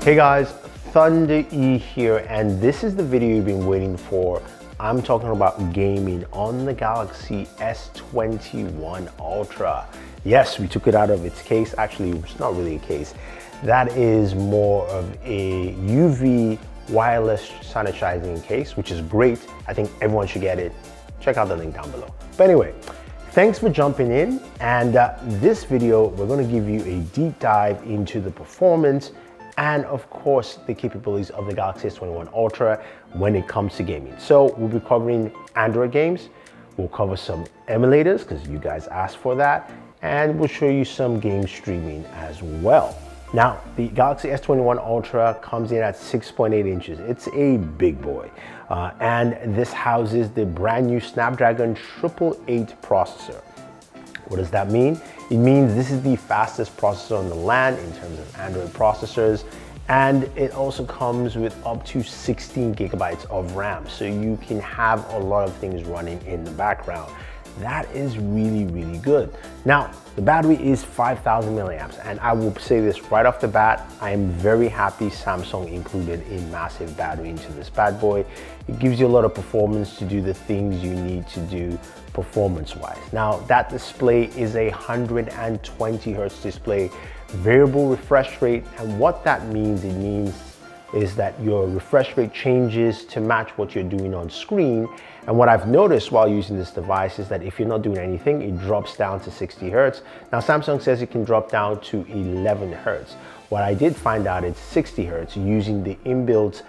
Hey guys, Thunder E here, and this is the video you've been waiting for. I'm talking about gaming on the Galaxy S21 Ultra. Yes, we took it out of its case. Actually, it's not really a case. That is more of a UV wireless sanitizing case, which is great. I think everyone should get it. Check out the link down below. But anyway, thanks for jumping in. And this video, we're going to give you a deep dive into the performance and of course the capabilities of the Galaxy S21 Ultra when it comes to gaming. So we'll be covering Android games, we'll cover some emulators because you guys asked for that, and we'll show you some game streaming as well. Now, the Galaxy S21 Ultra comes in at 6.8 inches. It's a big boy. And this houses the brand new Snapdragon 888 processor. What does that mean? It means this is the fastest processor on the land in terms of Android processors, and it also comes with up to 16 gigabytes of RAM, so you can have a lot of things running in the background. That is really, really good. Now, the battery is 5,000 milliamps, and I will say this right off the bat, I am very happy Samsung included a massive battery into this bad boy. It gives you a lot of performance to do the things you need to do performance-wise. Now, that display is a 120 Hertz display, variable refresh rate, and what that means, is that your refresh rate changes to match what you're doing on screen. And what I've noticed while using this device is that if you're not doing anything, it drops down to 60 Hertz. Now, Samsung says it can drop down to 11 Hertz. What I did find out is 60 Hertz using the inbuilt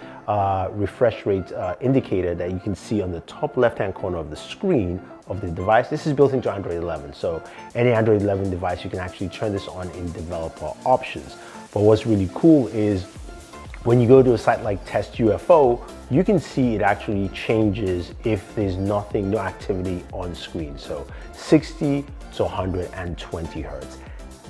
refresh rate indicator that you can see on the top left-hand corner of the screen of the device. This is built into Android 11, so any Android 11 device, you can actually turn this on in developer options. But what's really cool is when you go to a site like Test UFO, you can see it actually changes if there's no activity on screen. So 60 to 120 Hertz.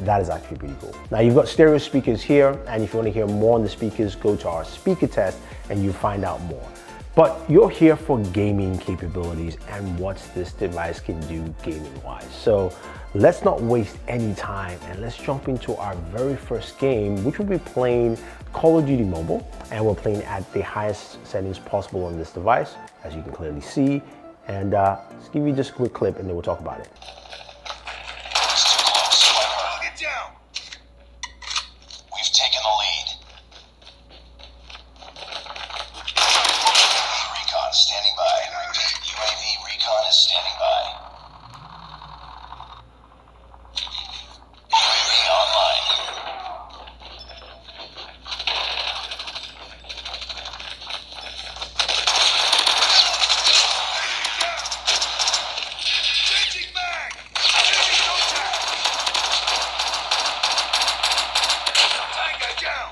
That is actually pretty cool. Now you've got stereo speakers here, and if you want to hear more on the speakers, go to our speaker test and you find out more. But you're here for gaming capabilities and what this device can do gaming wise. So let's not waste any time and let's jump into our very first game, which will be playing Call of Duty Mobile, and we're playing at the highest settings possible on this device, as you can clearly see. And let's give you just a quick clip and then we'll talk about it. We've taken the lead. Recon standing by. UAV recon is standing by. UAV online. Changing back! Changing contact! Tango down!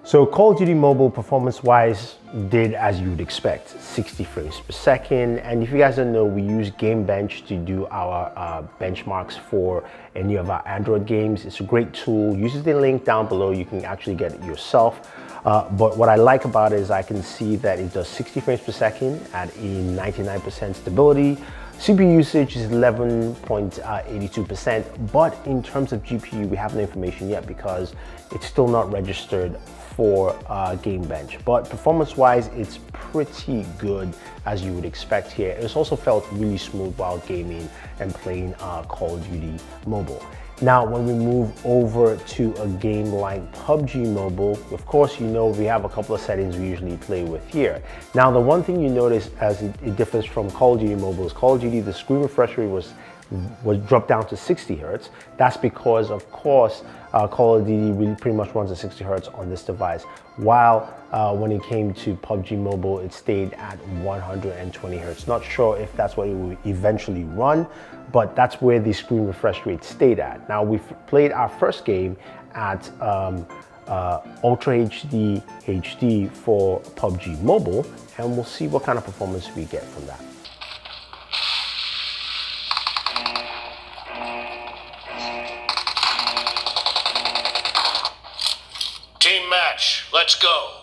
So Call of Duty Mobile performance-wise did as you would expect, 60 frames per second. And if you guys don't know, we use Game Bench to do our benchmarks for any of our Android games. It's a great tool. Use the link down below. You can actually get it yourself. But what I like about it is I can see that it does 60 frames per second at a 99% stability. CPU usage is 11.82%, but in terms of GPU, we have no information yet because it's still not registered for Game Bench. But performance-wise, it's pretty good as you would expect here. It's also felt really smooth while gaming and playing Call of Duty Mobile. Now, when we move over to a game like PUBG Mobile, of course, you know we have a couple of settings we usually play with here. Now, the one thing you notice as it differs from Call of Duty Mobile is Call of Duty, the screen refresh rate was dropped down to 60 Hertz. That's because, of course, Call of Duty really pretty much runs at 60 Hertz on this device, while when it came to PUBG Mobile, it stayed at 120 Hertz. Not sure if that's what it will eventually run, but that's where the screen refresh rate stayed at. Now, we've played our first game at Ultra HD for PUBG Mobile, and we'll see what kind of performance we get from that. Team match, let's go.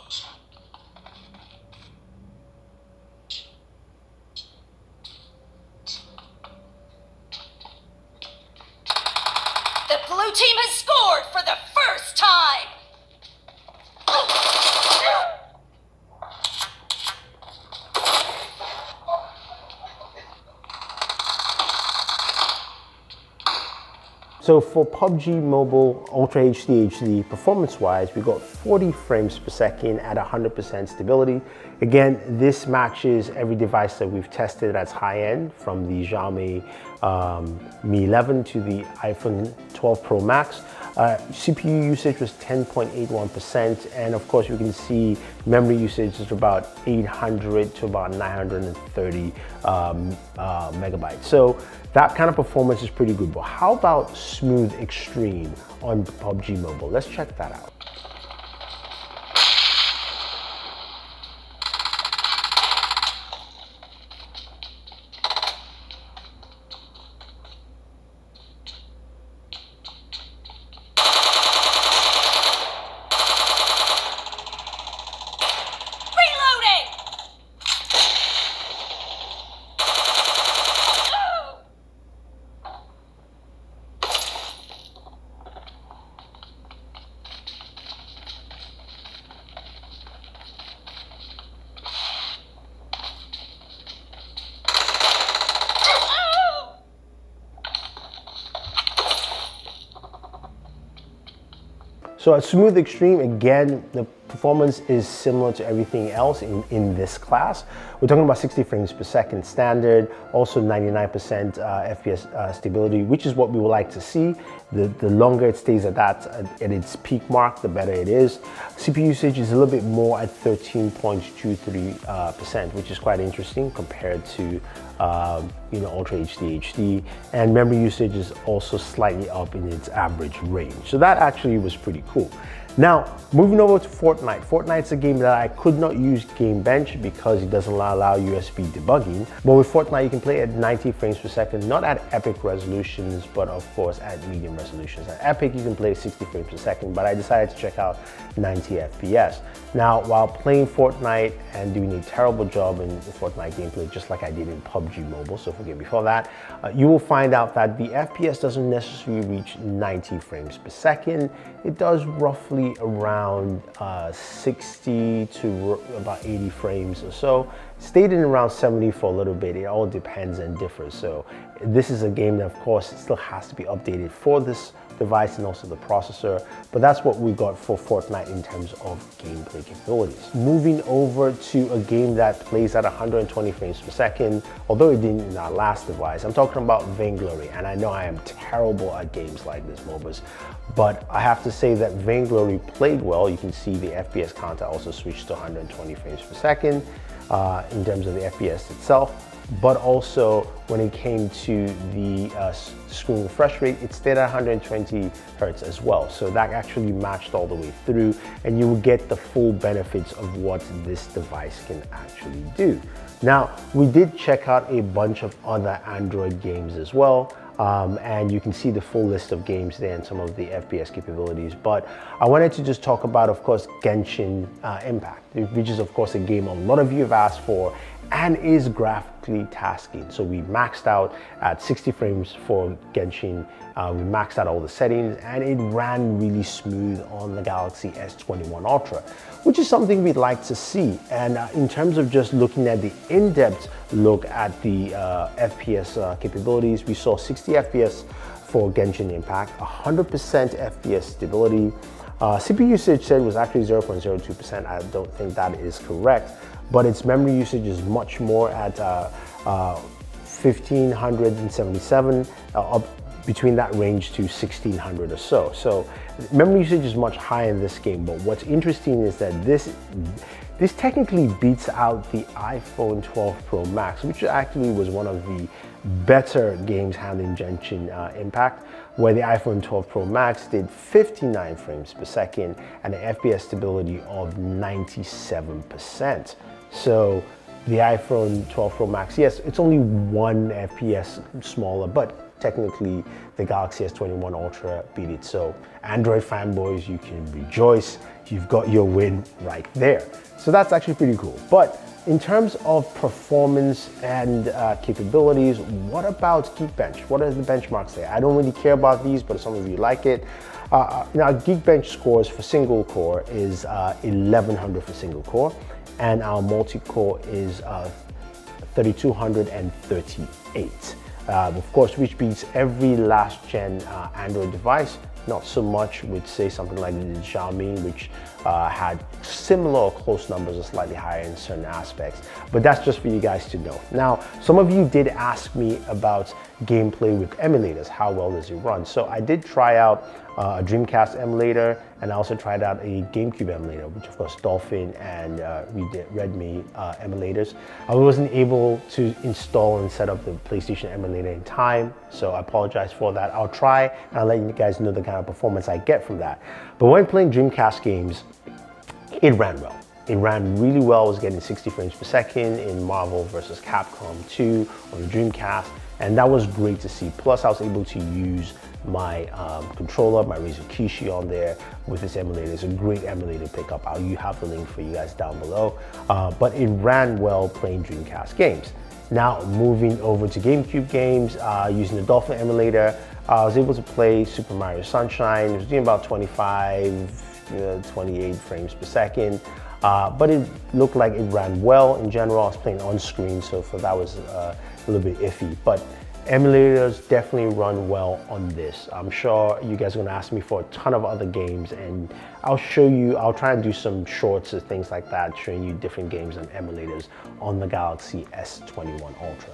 So for PUBG Mobile Ultra HD performance-wise, we got 40 frames per second at 100% stability. Again, this matches every device that we've tested that's high-end, from the Xiaomi Mi 11 to the iPhone 12 Pro Max. CPU usage was 10.81%, and of course you can see memory usage is about 800 to about 930 megabytes. So that kind of performance is pretty good. But how about Smooth Extreme on PUBG Mobile? Let's check that out. So at Smooth Extreme, again, the performance is similar to everything else in this class. We're talking about 60 frames per second standard, also 99% FPS stability, which is what we would like to see. The longer it stays at that, at its peak mark, the better it is. CPU usage is a little bit more at 13.23%, which is quite interesting compared to Ultra HD, and memory usage is also slightly up in its average range. So that actually was pretty cool. Now, moving over to Fortnite. Fortnite's a game that I could not use Game Bench because it doesn't allow USB debugging. But with Fortnite, you can play at 90 frames per second, not at epic resolutions, but of course at medium resolutions. At epic, you can play 60 frames per second, but I decided to check out 90 FPS. Now, while playing Fortnite and doing a terrible job in the Fortnite gameplay, just like I did in PUBG Mobile, so forgive me for that, you will find out that the FPS doesn't necessarily reach 90 frames per second. It does roughly around 60 to about 80 frames or so. Stayed in around 70 for a little bit. It all depends and differs. So this is a game that, of course, still has to be updated for this device and also the processor, but that's what we got for Fortnite in terms of gameplay capabilities. Moving over to a game that plays at 120 frames per second, although it didn't in our last device. I'm talking about Vainglory, and I know I am terrible at games like this, MOBAs, but I have to say that Vainglory played well. You can see the FPS counter also switched to 120 frames per second in terms of the FPS itself. But also when it came to the screen refresh rate, it stayed at 120 hertz as well. So that actually matched all the way through, and you will get the full benefits of what this device can actually do. Now, we did check out a bunch of other Android games as well. And you can see the full list of games there and some of the FPS capabilities. But I wanted to just talk about, of course, Genshin Impact, which is, of course, a game a lot of you have asked for and is graphically tasking. So we maxed out at 60 frames for Genshin. We maxed out all the settings, and it ran really smooth on the Galaxy S21 Ultra, which is something we'd like to see. And in terms of just looking at the in-depth look at the FPS capabilities, we saw 60 FPS for Genshin Impact, 100% FPS stability. CPU usage said was actually 0.02%. I don't think that is correct, but its memory usage is much more at 1577, up between that range to 1600 or so. So memory usage is much higher in this game, but what's interesting is that this technically beats out the iPhone 12 Pro Max, which actually was one of the better games handling Genshin Impact, where the iPhone 12 Pro Max did 59 frames per second and an FPS stability of 97%. So the iPhone 12 Pro Max, yes, it's only 1 FPS smaller, but technically the Galaxy S21 Ultra beat it. So Android fanboys, you can rejoice. You've got your win right there. So that's actually pretty cool. But in terms of performance and capabilities, what about Geekbench? What are the benchmarks there? I don't really care about these, but some of you like it. Now, Geekbench scores for single core is 1100 for single core, and our multi-core is 3238. of course, which beats every last gen Android device. Not so much with, say, something like the Xiaomi, which had similar or close numbers or slightly higher in certain aspects. But that's just for you guys to know. Now, some of you did ask me about gameplay with emulators. How well does it run? So I did try out a Dreamcast emulator, and I also tried out a GameCube emulator, which of course Dolphin and Redmi emulators. I wasn't able to install and set up the PlayStation emulator in time, so I apologize for that. I'll try and I'll let you guys know the kind of performance I get from that. But when playing Dreamcast games, it ran well. It ran really well. I was getting 60 frames per second in Marvel vs. Capcom 2 on the Dreamcast, and that was great to see. Plus, I was able to use my controller, my Razer Kishi on there with this emulator. It's a great emulator pickup. You have the link for you guys down below. But it ran well playing Dreamcast games. Now, moving over to GameCube games, using the Dolphin emulator, I was able to play Super Mario Sunshine. It was doing about 25, 28 frames per second. But it looked like it ran well in general. I was playing on screen, so for that was a little bit iffy. But emulators definitely run well on this. I'm sure you guys are gonna ask me for a ton of other games, and I'll try and do some shorts or things like that, showing you different games and emulators on the Galaxy S21 Ultra.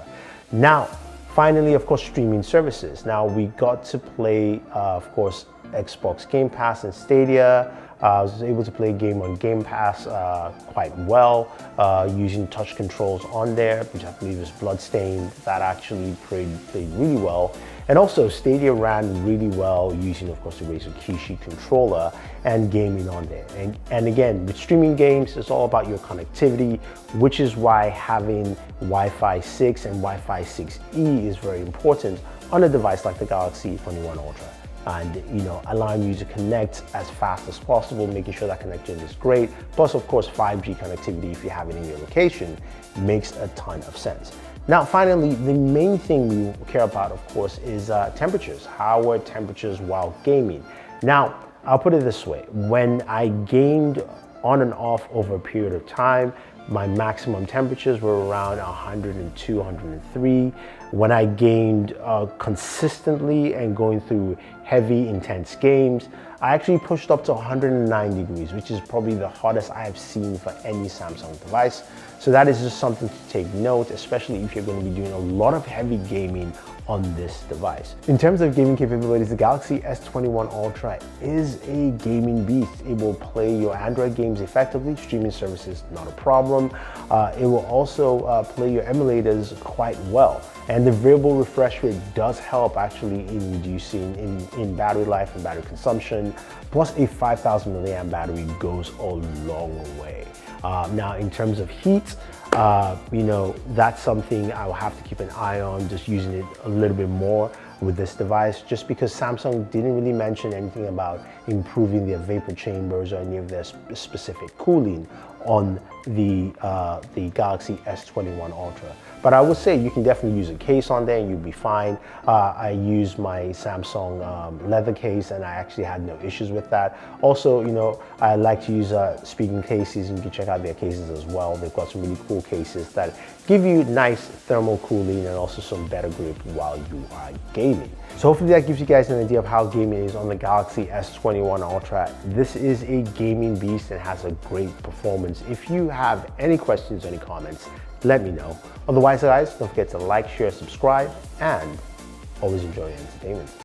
Now, finally, of course, streaming services. Now, we got to play, of course, Xbox Game Pass and Stadia. I was able to play a game on Game Pass quite well, using touch controls on there, which I believe is Bloodstained. That actually played really well. And also Stadia ran really well using, of course, the Razer Kishi controller and gaming on there. And again, with streaming games, it's all about your connectivity, which is why having Wi-Fi 6 and Wi-Fi 6E is very important on a device like the Galaxy S21 Ultra. And allowing you to connect as fast as possible, making sure that connectivity is great. Plus, of course, 5G connectivity, if you have it in your location, makes a ton of sense. Now, finally, the main thing we care about, of course, is temperatures. How are temperatures while gaming? Now, I'll put it this way. When I gamed on and off over a period of time, my maximum temperatures were around 102, 103. When I gamed consistently and going through heavy, intense games, I actually pushed up to 109 degrees, which is probably the hottest I have seen for any Samsung device. So that is just something to take note, especially if you're going to be doing a lot of heavy gaming on this device. In terms of gaming capabilities, the Galaxy S21 Ultra is a gaming beast. It will play your Android games effectively, streaming services, not a problem. It will also play your emulators quite well. And the variable refresh rate does help actually in reducing in battery life and battery consumption. Plus a 5,000 milliamp battery goes a long way. Now, in terms of heat, that's something I will have to keep an eye on, just using it a little bit more with this device, just because Samsung didn't really mention anything about improving their vapor chambers or any of their specific cooling on the Galaxy S21 Ultra. But I would say you can definitely use a case on there and you'll be fine. I used my Samsung leather case and I actually had no issues with that. Also, I like to use speaking cases, and you can check out their cases as well. They've got some really cool cases that give you nice thermal cooling and also some better grip while you are gaming. So hopefully that gives you guys an idea of how gaming is on the Galaxy S21 Ultra. This is a gaming beast and has a great performance. If you have any questions or any comments, let me know. Otherwise, guys, don't forget to like, share, subscribe, and always enjoy your entertainment.